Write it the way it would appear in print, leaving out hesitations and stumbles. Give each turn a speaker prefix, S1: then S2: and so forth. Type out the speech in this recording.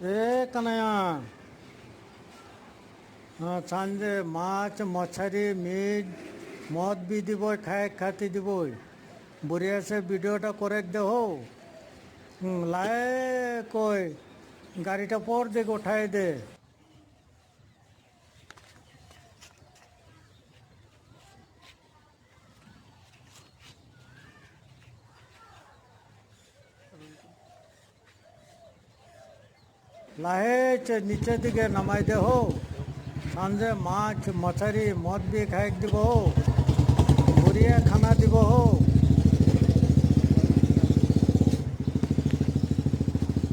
S1: ए कन्हैया। हाँ सांजे माछ मछारी मीट मद भी দিব খাই খাতি দিবই বঢ়িয়া সে ভিডিওটা করে দেহ লাই কই গাড়িটা পর দিকে উঠাই দে লাহে নিচের দিকে নামাই দে হো सांजे माछ मछारी मद भी खाई দিব বঢ়িয়া খানা দিব হো।